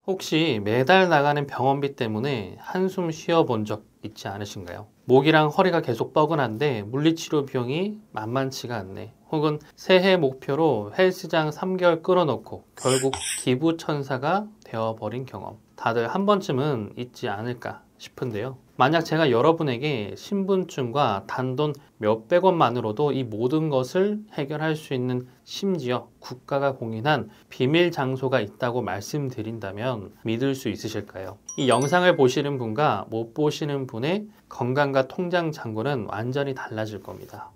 혹시 매달 나가는 병원비 때문에 한숨 쉬어본 적 있지 않으신가요? 목이랑 허리가 계속 뻐근한데 물리치료 비용이 만만치가 않네. 혹은 새해 목표로 헬스장 3개월 끌어놓고 결국 기부천사가 되어버린 경험. 다들 한 번쯤은 있지 않을까 싶은데요. 만약 제가 여러분에게 신분증과 단돈 몇백 원만으로도 이 모든 것을 해결할 수 있는, 심지어 국가가 공인한 비밀 장소가 있다고 말씀드린다면 믿을 수 있으실까요? 이 영상을 보시는 분과 못 보시는 분의 건강과 통장 잔고는 완전히 달라질 겁니다.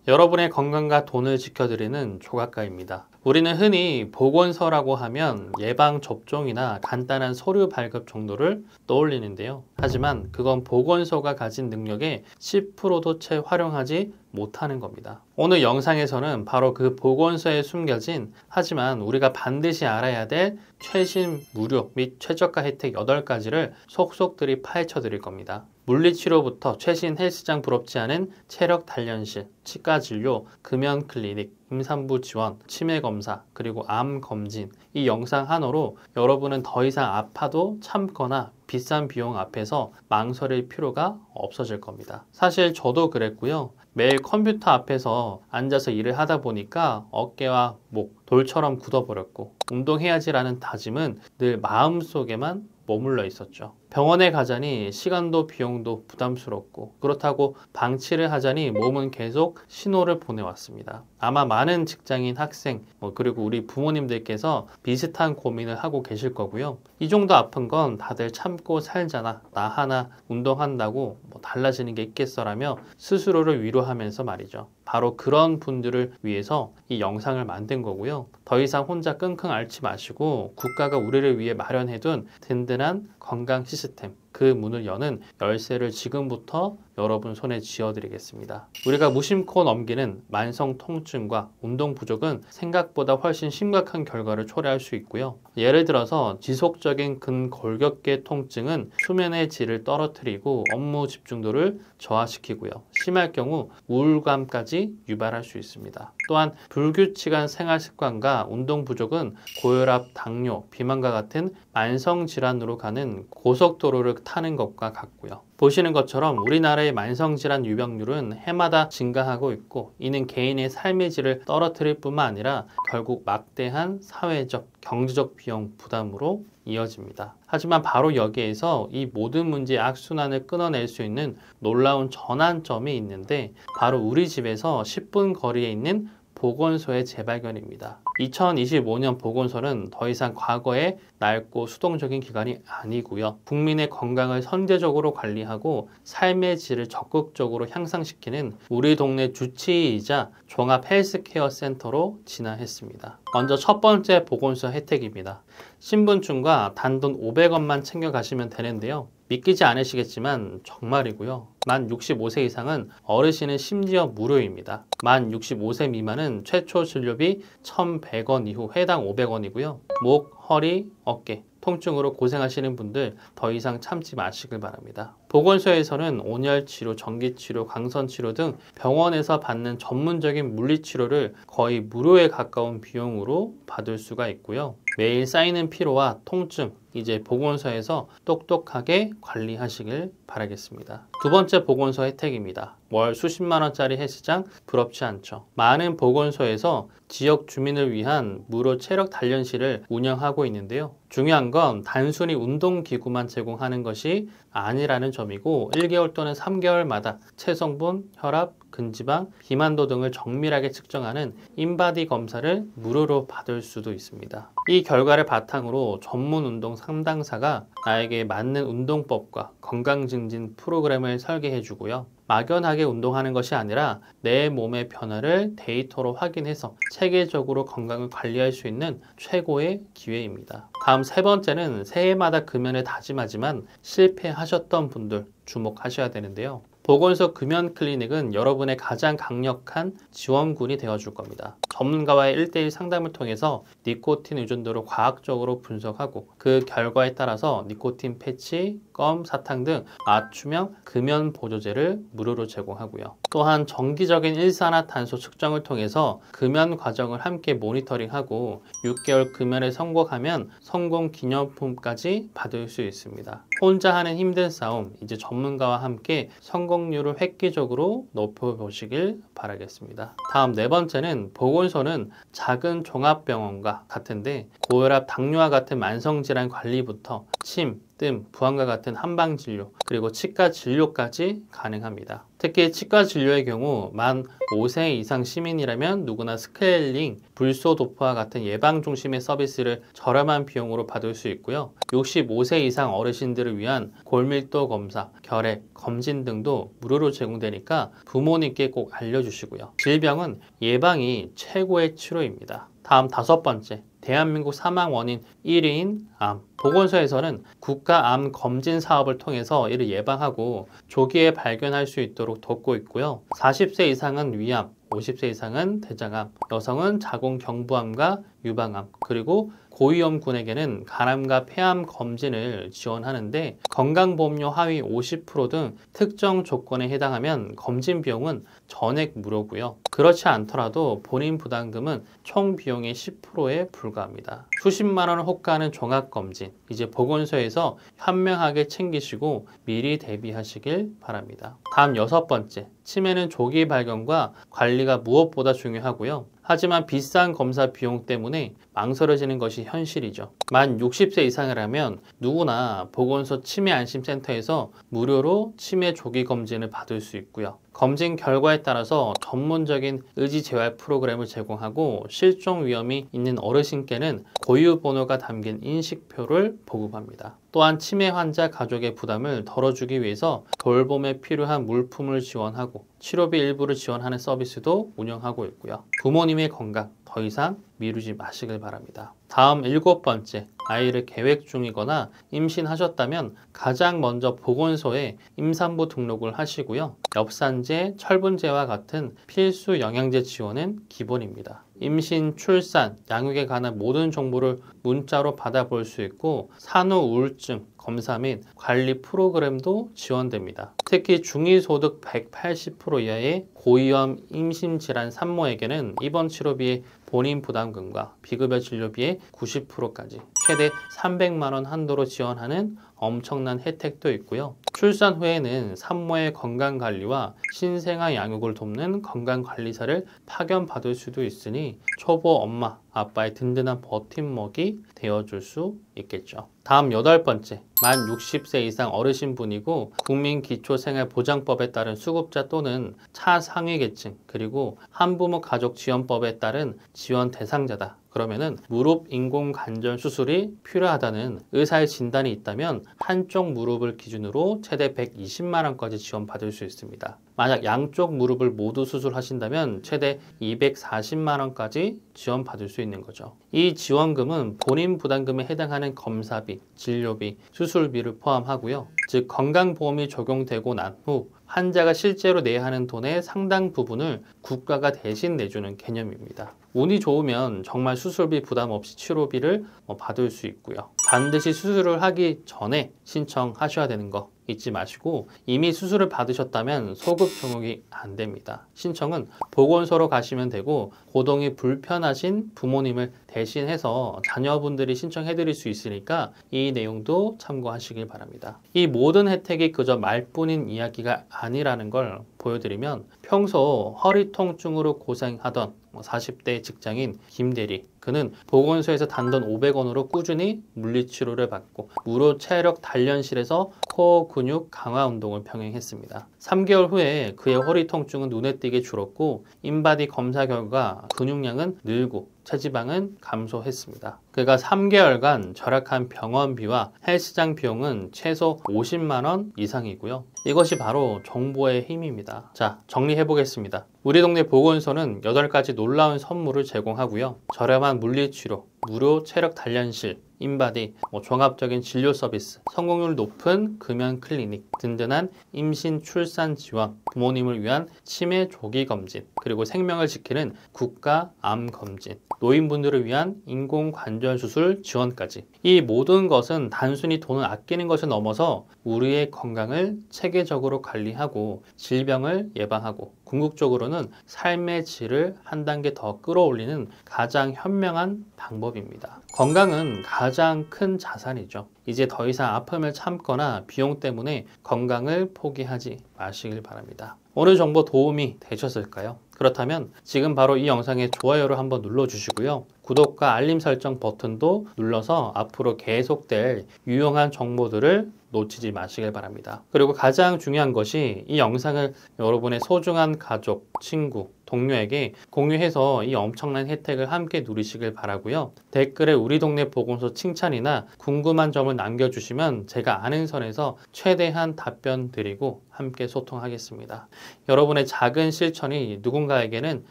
여러분의 건강과 돈을 지켜드리는 조각가입니다. 우리는 흔히 보건소라고 하면 예방접종이나 간단한 서류 발급 정도를 떠올리는데요. 하지만 그건 보건소가 가진 능력의 10%도 채 활용하지 못하는 겁니다. 오늘 영상에서는 바로 그 보건소에 숨겨진, 하지만 우리가 반드시 알아야 될 최신 무료 및 최저가 혜택 8가지를 속속들이 파헤쳐 드릴 겁니다. 물리치료부터 최신 헬스장 부럽지 않은 체력 단련실, 치과 진료, 금연 클리닉, 임산부 지원, 치매 검사, 그리고 암 검진. 이 영상 하나로 여러분은 더 이상 아파도 참거나 비싼 비용 앞에서 망설일 필요가 없어질 겁니다. 사실 저도 그랬고요. 매일 컴퓨터 앞에서 앉아서 일을 하다 보니까 어깨와 목 돌처럼 굳어버렸고, 운동해야지라는 다짐은 늘 마음속에만 머물러 있었죠. 병원에 가자니 시간도 비용도 부담스럽고, 그렇다고 방치를 하자니 몸은 계속 신호를 보내왔습니다. 아마 많은 직장인, 학생, 그리고 우리 부모님들께서 비슷한 고민을 하고 계실 거고요. 이 정도 아픈 건 다들 참고 살잖아, 나 하나 운동한다고 달라지는 게 있겠어라며 스스로를 위로하면서 말이죠. 바로 그런 분들을 위해서 이 영상을 만든 거고요. 더 이상 혼자 끙끙 앓지 마시고 국가가 우리를 위해 마련해둔 든든한 건강 시스템, 그 문을 여는 열쇠를 지금부터 여러분 손에 쥐어드리겠습니다. 우리가 무심코 넘기는 만성 통증과 운동 부족은 생각보다 훨씬 심각한 결과를 초래할 수 있고요. 예를 들어서 지속적인 근골격계 통증은 수면의 질을 떨어뜨리고 업무 집중도를 저하시키고요. 심할 경우 우울감까지 유발할 수 있습니다. 또한 불규칙한 생활 습관과 운동 부족은 고혈압, 당뇨, 비만과 같은 만성 질환으로 가는 고속도로를 타는 것과 같고요. 보시는 것처럼 우리나라의 만성질환 유병률은 해마다 증가하고 있고, 이는 개인의 삶의 질을 떨어뜨릴 뿐만 아니라 결국 막대한 사회적, 경제적 비용 부담으로 이어집니다. 하지만 바로 여기에서 이 모든 문제의 악순환을 끊어낼 수 있는 놀라운 전환점이 있는데, 바로 우리 집에서 10분 거리에 있는 보건소의 재발견입니다. 2025년 보건소는 더 이상 과거의 낡고 수동적인 기관이 아니고요. 국민의 건강을 선제적으로 관리하고 삶의 질을 적극적으로 향상시키는 우리 동네 주치의이자 종합 헬스케어 센터로 진화했습니다. 먼저 첫 번째 보건소 혜택입니다. 신분증과 단돈 500원만 챙겨가시면 되는데요. 믿기지 않으시겠지만 정말이고요. 만 65세 이상은, 어르신은 심지어 무료입니다. 만 65세 미만은 최초 진료비 1,100원 이후 회당 500원이고요. 목, 허리, 어깨 통증으로 고생하시는 분들 더 이상 참지 마시길 바랍니다. 보건소에서는 온열치료, 전기치료, 광선치료 등 병원에서 받는 전문적인 물리치료를 거의 무료에 가까운 비용으로 받을 수가 있고요. 매일 쌓이는 피로와 통증, 이제 보건소에서 똑똑하게 관리하시길 바라겠습니다. 두 번째 보건소 혜택입니다. 월 수십만 원짜리 헬스장 부럽지 않죠. 많은 보건소에서 지역 주민을 위한 무료 체력 단련실을 운영하고 있는데요. 중요한 건 단순히 운동기구만 제공하는 것이 아니라는 점이고, 1개월 또는 3개월마다 체성분, 혈압, 근지방, 비만도 등을 정밀하게 측정하는 인바디 검사를 무료로 받을 수도 있습니다. 이 결과를 바탕으로 전문 운동 상담사가 나에게 맞는 운동법과 건강 증진 프로그램을 설계해 주고요. 막연하게 운동하는 것이 아니라 내 몸의 변화를 데이터로 확인해서 체계적으로 건강을 관리할 수 있는 최고의 기회입니다. 다음 세 번째는 새해마다 금연을 다짐하지만 실패하셨던 분들 주목하셔야 되는데요. 보건소 금연 클리닉은 여러분의 가장 강력한 지원군이 되어줄 겁니다. 전문가와의 1:1 상담을 통해서 니코틴 의존도를 과학적으로 분석하고 그 결과에 따라서 니코틴 패치, 껌, 사탕 등 맞춤형 금연 보조제를 무료로 제공하고요. 또한 정기적인 일산화탄소 측정을 통해서 금연 과정을 함께 모니터링하고 6개월 금연에 성공하면 성공 기념품까지 받을 수 있습니다. 혼자 하는 힘든 싸움, 이제 전문가와 함께 성공률을 획기적으로 높여보시길 바라겠습니다. 다음 네 번째는 보건소는 작은 종합병원과 같은데 고혈압, 당뇨와 같은 만성질환 관리부터 침, 뜸, 부항과 같은 한방진료, 그리고 치과 진료까지 가능합니다. 특히 치과 진료의 경우 만 5세 이상 시민이라면 누구나 스케일링, 불소도포와 같은 예방 중심의 서비스를 저렴한 비용으로 받을 수 있고요. 65세 이상 어르신들을 위한 골밀도 검사, 결핵, 검진 등도 무료로 제공되니까 부모님께 꼭 알려주시고요. 질병은 예방이 최고의 치료입니다. 다음 다섯 번째, 대한민국 사망 원인 1위인 암. 보건소에서는 국가암 검진 사업을 통해서 이를 예방하고 조기에 발견할 수 있도록 돕고 있고요. 40세 이상은 위암, 50세 이상은 대장암, 여성은 자궁경부암과 유방암, 그리고 고위험군에게는 간암과 폐암 검진을 지원하는데 건강보험료 하위 50% 등 특정 조건에 해당하면 검진 비용은 전액 무료고요. 그렇지 않더라도 본인 부담금은 총 비용의 10%에 불과합니다. 수십만 원을 호가하는 종합검진, 이제 보건소에서 현명하게 챙기시고 미리 대비하시길 바랍니다. 다음 여섯 번째, 치매는 조기 발견과 관리가 무엇보다 중요하고요. 하지만 비싼 검사 비용 때문에 망설여지는 것이 현실이죠. 만 60세 이상이라면 누구나 보건소 치매안심센터에서 무료로 치매 조기 검진을 받을 수 있고요. 검진 결과에 따라서 전문적인 의지재활 프로그램을 제공하고 실종 위험이 있는 어르신께는 고유 번호가 담긴 인식표를 보급합니다. 또한 치매 환자 가족의 부담을 덜어주기 위해서 돌봄에 필요한 물품을 지원하고 치료비 일부를 지원하는 서비스도 운영하고 있고요. 부모님의 건강 더 이상 미루지 마시길 바랍니다. 다음 일곱 번째, 아이를 계획 중이거나 임신하셨다면 가장 먼저 보건소에 임산부 등록을 하시고요. 엽산제, 철분제와 같은 필수 영양제 지원은 기본입니다. 임신, 출산, 양육에 관한 모든 정보를 문자로 받아볼 수 있고 산후 우울증 검사 및 관리 프로그램도 지원됩니다. 특히 중위소득 180% 이하의 고위험 임신질환 산모에게는 입원 치료비의 본인 부담금과 비급여 진료비의 90%까지 최대 300만 원 한도로 지원하는 엄청난 혜택도 있고요. 출산 후에는 산모의 건강관리와 신생아 양육을 돕는 건강관리사를 파견받을 수도 있으니 초보 엄마, 아빠의 든든한 버팀목이 되어줄 수 있겠죠. 다음 여덟 번째, 만 60세 이상 어르신분이고 국민기초생활보장법에 따른 수급자 또는 차상위계층 그리고 한부모 가족지원법에 따른 지원 대상자다. 그러면은 무릎 인공관절 수술이 필요하다는 의사의 진단이 있다면 한쪽 무릎을 기준으로 최대 120만 원까지 지원받을 수 있습니다. 만약 양쪽 무릎을 모두 수술하신다면 최대 240만 원까지 지원받을 수 있는 거죠. 이 지원금은 본인 부담금에 해당하는 검사비, 진료비, 수술비를 포함하고요. 즉 건강보험이 적용되고 난 후 환자가 실제로 내야 하는 돈의 상당 부분을 국가가 대신 내주는 개념입니다. 운이 좋으면 정말 수술비 부담 없이 치료비를 받을 수 있고요. 반드시 수술을 하기 전에 신청하셔야 되는 거 잊지 마시고 이미 수술을 받으셨다면 소급 적용이 안 됩니다. 신청은 보건소로 가시면 되고 고동이 불편하신 부모님을 대신해서 자녀분들이 신청해 드릴 수 있으니까 이 내용도 참고하시길 바랍니다. 이 모든 혜택이 그저 말뿐인 이야기가 아니라는 걸 보여드리면 평소 허리 통증으로 고생하던 40대 직장인 김대리, 그는 보건소에서 단돈 500원으로 꾸준히 물리치료를 받고 무료 체력 단련실에서 코어 근육 강화 운동을 병행했습니다. 3개월 후에 그의 허리 통증은 눈에 띄게 줄었고 인바디 검사 결과 근육량은 늘고 체지방은 감소했습니다. 그가 3개월간 절약한 병원비와 헬스장 비용은 최소 50만 원 이상이고요. 이것이 바로 정보의 힘입니다. 자, 정리해 보겠습니다. 우리 동네 보건소는 8가지 놀라운 선물을 제공하고요. 저렴한 물리치료, 무료 체력 단련실, 인바디, 종합적인 진료 서비스, 성공률 높은 금연 클리닉, 든든한 임신 출산 지원, 부모님을 위한 치매 조기 검진, 그리고 생명을 지키는 국가 암 검진, 노인분들을 위한 인공관절 수술 지원까지. 이 모든 것은 단순히 돈을 아끼는 것을 넘어서 우리의 건강을 체계적으로 관리하고 질병을 예방하고 궁극적으로는 삶의 질을 한 단계 더 끌어올리는 가장 현명한 방법입니다. 건강은 가장 큰 자산이죠. 이제 더 이상 아픔을 참거나 비용 때문에 건강을 포기하지 마시길 바랍니다. 오늘 정보 도움이 되셨을까요? 그렇다면 지금 바로 이 영상에 좋아요를 한번 눌러주시고요. 구독과 알림 설정 버튼도 눌러서 앞으로 계속될 유용한 정보들을 놓치지 마시길 바랍니다. 그리고 가장 중요한 것이 이 영상을 여러분의 소중한 가족, 친구, 동료에게 공유해서 이 엄청난 혜택을 함께 누리시길 바라고요. 댓글에 우리 동네 보건소 칭찬이나 궁금한 점을 남겨주시면 제가 아는 선에서 최대한 답변 드리고 함께 소통하겠습니다. 여러분의 작은 실천이 누군가에게는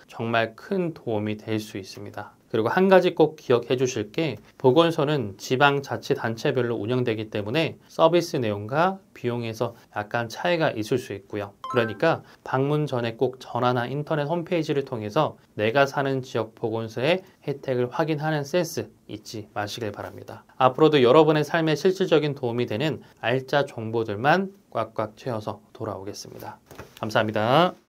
정말 큰 도움이 될 수 있습니다. 그리고 한 가지 꼭 기억해 주실 게 보건소는 지방자치단체별로 운영되기 때문에 서비스 내용과 비용에서 약간 차이가 있을 수 있고요. 그러니까 방문 전에 꼭 전화나 인터넷 홈페이지를 통해서 내가 사는 지역 보건소의 혜택을 확인하는 센스 잊지 마시길 바랍니다. 앞으로도 여러분의 삶에 실질적인 도움이 되는 알짜 정보들만 꽉꽉 채워서 돌아오겠습니다. 감사합니다.